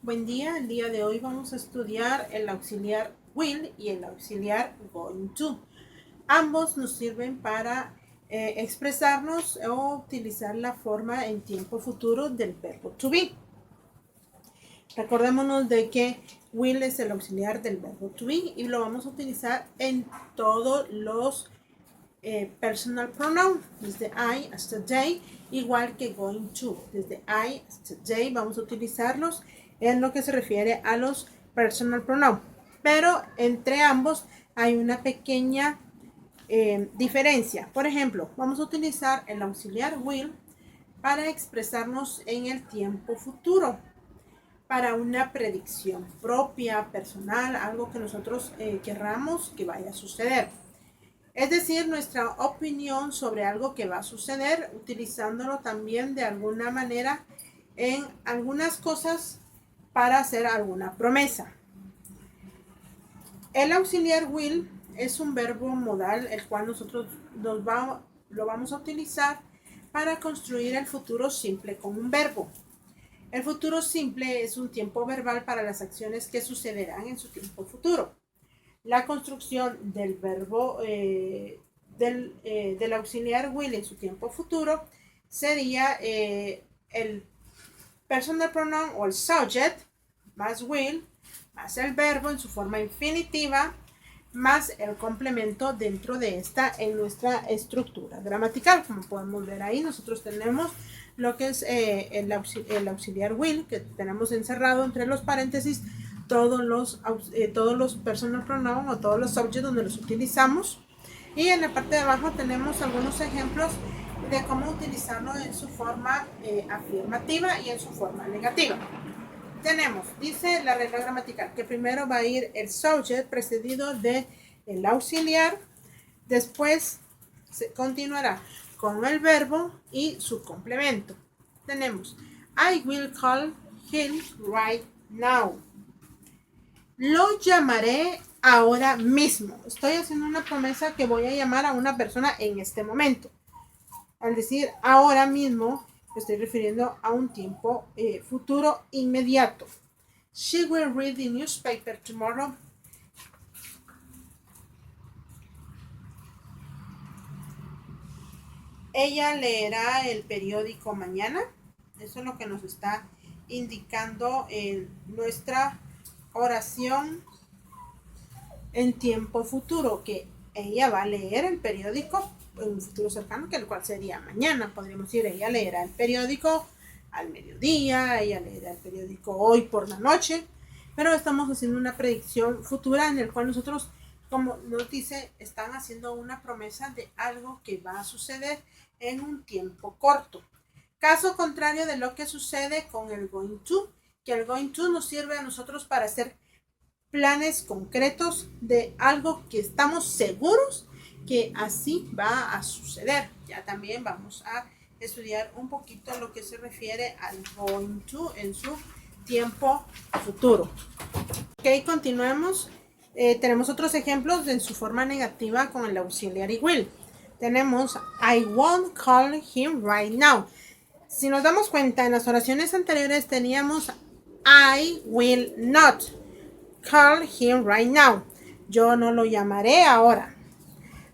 Buen día, el día de hoy vamos a estudiar el auxiliar will y el auxiliar going to. Ambos nos sirven para expresarnos o utilizar la forma en tiempo futuro del verbo to be. Recordémonos de que will es el auxiliar del verbo to be y lo vamos a utilizar en todos los personal pronoun, desde I hasta they, igual que going to, desde I hasta they vamos a utilizarlos en lo que se refiere a los personal pronoun, pero entre ambos hay una pequeña diferencia. Por ejemplo, vamos a utilizar el auxiliar will para expresarnos en el tiempo futuro, para una predicción propia, personal, algo que nosotros querramos que vaya a suceder. Es decir, nuestra opinión sobre algo que va a suceder, utilizándolo también de alguna manera en algunas cosas para hacer alguna promesa. El auxiliar will es un verbo modal, el cual nosotros lo vamos a utilizar para construir el futuro simple con un verbo. El futuro simple es un tiempo verbal para las acciones que sucederán en su tiempo futuro. La construcción del verbo del auxiliar will en su tiempo futuro sería el personal pronoun o el subject más will más el verbo en su forma infinitiva más el complemento dentro de esta en nuestra estructura gramatical. Como podemos ver ahí, nosotros tenemos lo que es el auxiliar will, que tenemos encerrado entre los paréntesis todos los personal pronoun o todos los subjects donde los utilizamos, y en la parte de abajo tenemos algunos ejemplos de cómo utilizarlo en su forma afirmativa y en su forma negativa. Dice la regla gramatical que primero va a ir el subject precedido de el auxiliar, después se continuará con el verbo y su complemento. Tenemos I will call him right now. Lo llamaré ahora mismo. Estoy haciendo una promesa que voy a llamar a una persona en este momento. Al decir ahora mismo, me estoy refiriendo a un tiempo futuro inmediato. She will read the newspaper tomorrow. Ella leerá el periódico mañana. Eso es lo que nos está indicando en nuestra oración en tiempo futuro, que ella va a leer el periódico en un futuro cercano, que el cual sería mañana. Podríamos decir, ella leerá el periódico al mediodía, ella leerá el periódico hoy por la noche, pero estamos haciendo una predicción futura en el cual nosotros, como nos dice, están haciendo una promesa de algo que va a suceder en un tiempo corto. Caso contrario de lo que sucede con el going to, que el going to nos sirve a nosotros para hacer planes concretos de algo que estamos seguros que así va a suceder. Ya también vamos a estudiar un poquito lo que se refiere al going to en su tiempo futuro. Ok, continuemos. Tenemos otros ejemplos en su forma negativa con el auxiliary will. Tenemos I won't call him right now. Si nos damos cuenta, en las oraciones anteriores teníamos I will not call him right now. Yo no lo llamaré ahora.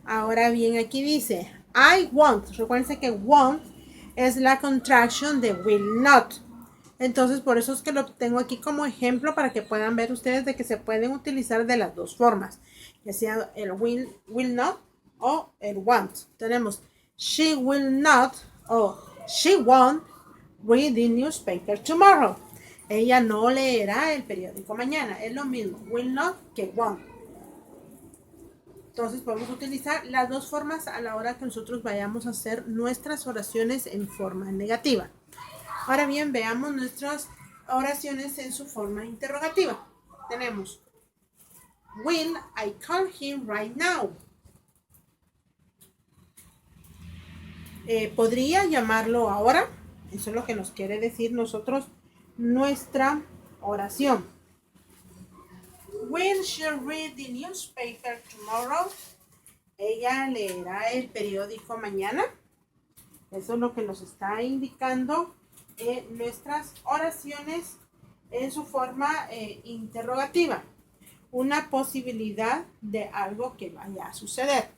Ahora bien, aquí dice I won't. Recuerden que won't es la contraction de will not. Entonces, por eso es que lo tengo aquí como ejemplo para que puedan ver ustedes de que se pueden utilizar de las dos formas, ya sea el will not o el won't. Tenemos she will not o she won't read the newspaper tomorrow. Ella no leerá el periódico mañana. Es lo mismo will not que won't. Entonces podemos utilizar las dos formas a la hora que nosotros vayamos a hacer nuestras oraciones en forma negativa. Ahora bien, veamos nuestras oraciones en su forma interrogativa. Tenemos will I call him right now? ¿Podría llamarlo ahora? Eso es lo que nos quiere decir nosotros nuestra oración. Will she read the newspaper tomorrow? ¿Ella leerá el periódico mañana? Eso es lo que nos está indicando nuestras oraciones en su forma interrogativa, una posibilidad de algo que vaya a suceder.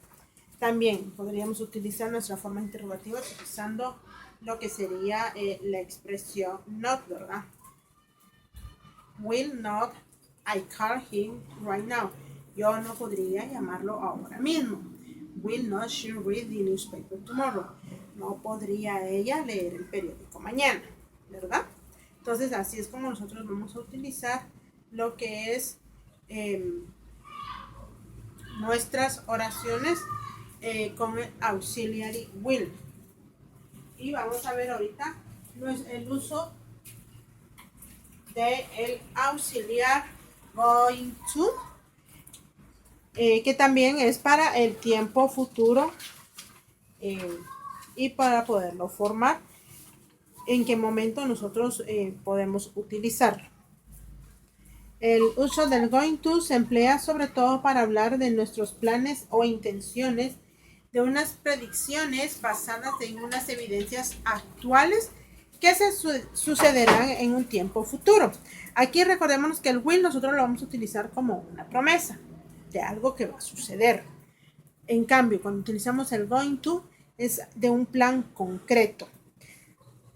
También podríamos utilizar nuestra forma interrogativa utilizando lo que sería la expresión not, ¿verdad? Will not I call him right now? Yo no podría llamarlo ahora mismo. Will not she read the newspaper tomorrow? No podría ella leer el periódico mañana, ¿verdad? Entonces así es como nosotros vamos a utilizar lo que es nuestras oraciones con el auxiliary will. Y vamos a ver ahorita el uso del auxiliar going to, que también es para el tiempo futuro y para poderlo formar, en qué momento nosotros podemos utilizarlo. El uso del going to se emplea sobre todo para hablar de nuestros planes o intenciones, de unas predicciones basadas en unas evidencias actuales que se sucederán en un tiempo futuro. Aquí recordémonos que el will nosotros lo vamos a utilizar como una promesa de algo que va a suceder. En cambio, cuando utilizamos el going to es de un plan concreto.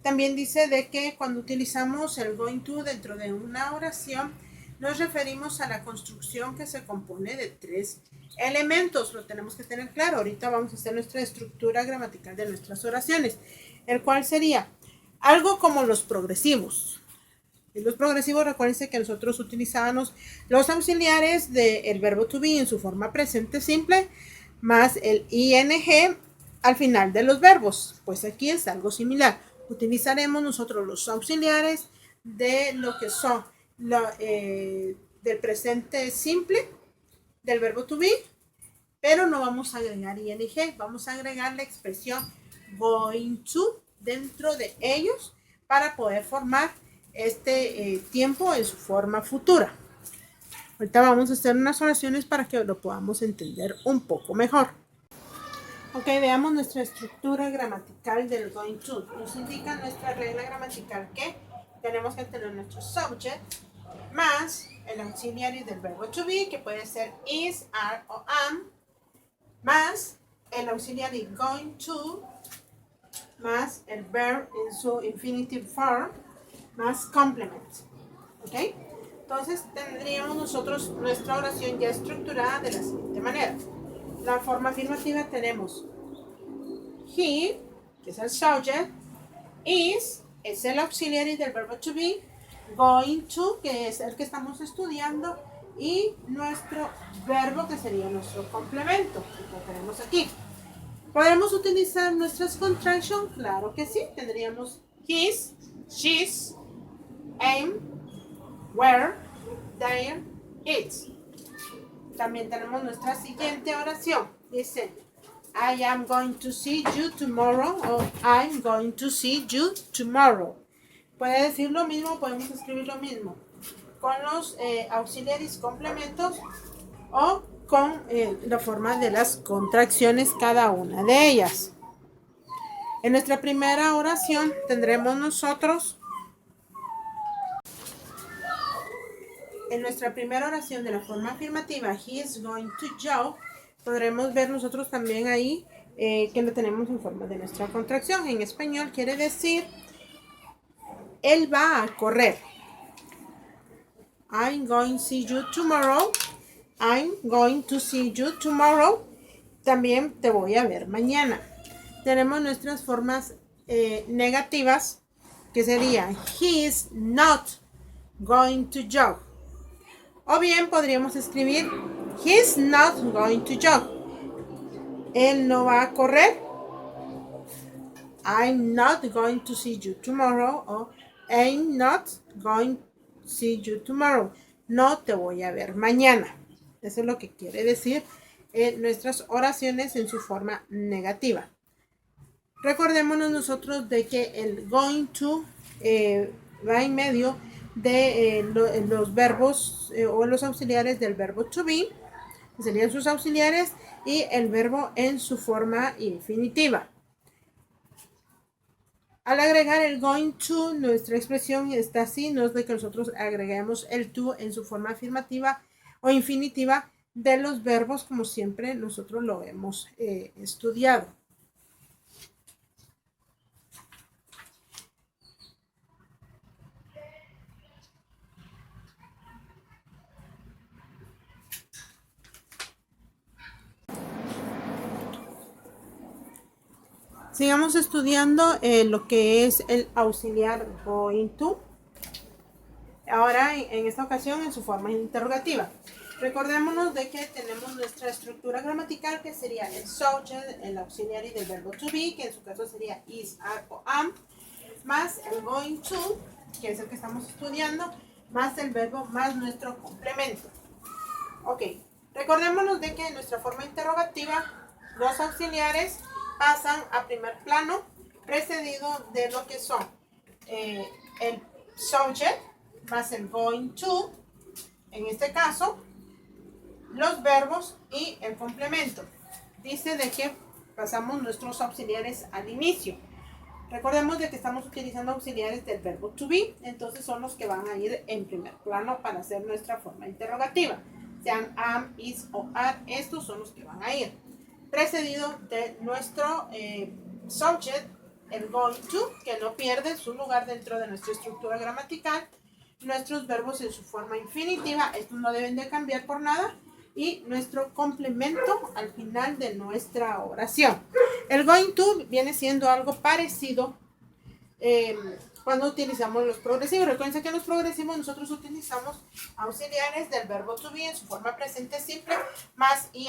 También dice de que cuando utilizamos el going to dentro de una oración, nos referimos a la construcción que se compone de 3 elementos. Lo tenemos que tener claro. Ahorita vamos a hacer nuestra estructura gramatical de nuestras oraciones, el cual sería algo como los progresivos. En los progresivos, recuérdense que nosotros utilizábamos los auxiliares del verbo to be en su forma presente simple, más el ing al final de los verbos. Pues aquí es algo similar. Utilizaremos nosotros los auxiliares de lo que son del presente simple, del verbo to be, pero no vamos a agregar ing, vamos a agregar la expresión going to dentro de ellos para poder formar este tiempo en su forma futura. Ahorita vamos a hacer unas oraciones para que lo podamos entender un poco mejor. Ok, veamos nuestra estructura gramatical del going to. Nos indica nuestra regla gramatical que tenemos que tener nuestro subject más el auxiliary del verbo to be, que puede ser is, are o am, más el auxiliary going to, más el verb en su infinitive form, más complement. ¿Ok? Entonces tendríamos nosotros nuestra oración ya estructurada de la siguiente manera. La forma afirmativa tenemos he, que es el subject, is el auxiliary del verbo to be, going to, que es el que estamos estudiando, y nuestro verbo, que sería nuestro complemento, que tenemos aquí. ¿Podemos utilizar nuestras contractions? Claro que sí. Tendríamos his, she's, am, where, their, its. También tenemos nuestra siguiente oración. Dice, I am going to see you tomorrow, o I'm going to see you tomorrow. Puede decir lo mismo, podemos escribir lo mismo con los auxiliares complementos o con la forma de las contracciones, cada una de ellas. En nuestra primera oración tendremos nosotros, en nuestra primera oración de la forma afirmativa, he is going to jog, podremos ver nosotros también ahí que lo tenemos en forma de nuestra contracción. En español quiere decir, él va a correr. I'm going to see you tomorrow. I'm going to see you tomorrow. También te voy a ver mañana. Tenemos nuestras formas negativas, que sería he is not going to jog. O bien podríamos escribir he is not going to jog. Él no va a correr. I'm not going to see you tomorrow. O I'm not going to see you tomorrow. No te voy a ver mañana. Eso es lo que quiere decir nuestras oraciones en su forma negativa. Recordémonos nosotros de que el going to va en medio de los verbos o los auxiliares del verbo to be, que serían sus auxiliares, y el verbo en su forma infinitiva. Al agregar el going to, nuestra expresión está así, no es de que nosotros agreguemos el to en su forma afirmativa o infinitiva de los verbos como siempre nosotros lo hemos estudiado. Sigamos estudiando lo que es el auxiliar going to. Ahora, en esta ocasión, en su forma interrogativa. Recordémonos de que tenemos nuestra estructura gramatical, que sería el subject, el auxiliary del verbo to be, que en su caso sería is, are o am, más el going to, que es el que estamos estudiando, más el verbo, más nuestro complemento. Ok, recordémonos de que en nuestra forma interrogativa, los auxiliares pasan a primer plano, precedido de lo que son el subject, más el going to, en este caso, los verbos y el complemento. Dice de que pasamos nuestros auxiliares al inicio. Recordemos de que estamos utilizando auxiliares del verbo to be, entonces son los que van a ir en primer plano para hacer nuestra forma interrogativa. Sean am, is o are, estos son los que van a ir. Precedido de nuestro subject, el going to, que no pierde su lugar dentro de nuestra estructura gramatical. Nuestros verbos en su forma infinitiva, estos no deben de cambiar por nada, y nuestro complemento al final de nuestra oración. El going to viene siendo algo parecido cuando utilizamos los progresivos. Recuerden que en los progresivos nosotros utilizamos auxiliares del verbo to be en su forma presente simple más ing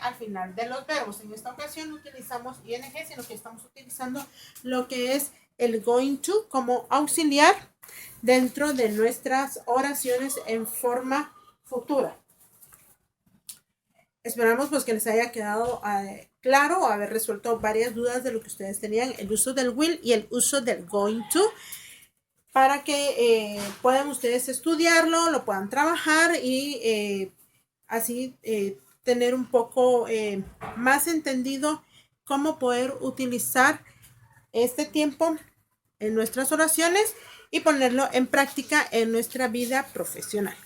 al final de los verbos. En esta ocasión no utilizamos ing, sino que estamos utilizando lo que es el going to como auxiliar dentro de nuestras oraciones en forma futura. Esperamos pues que les haya quedado claro o haber resuelto varias dudas de lo que ustedes tenían, el uso del will y el uso del going to, para que puedan ustedes estudiarlo, lo puedan trabajar y así tener un poco más entendido cómo poder utilizar este tiempo en nuestras oraciones y ponerlo en práctica en nuestra vida profesional.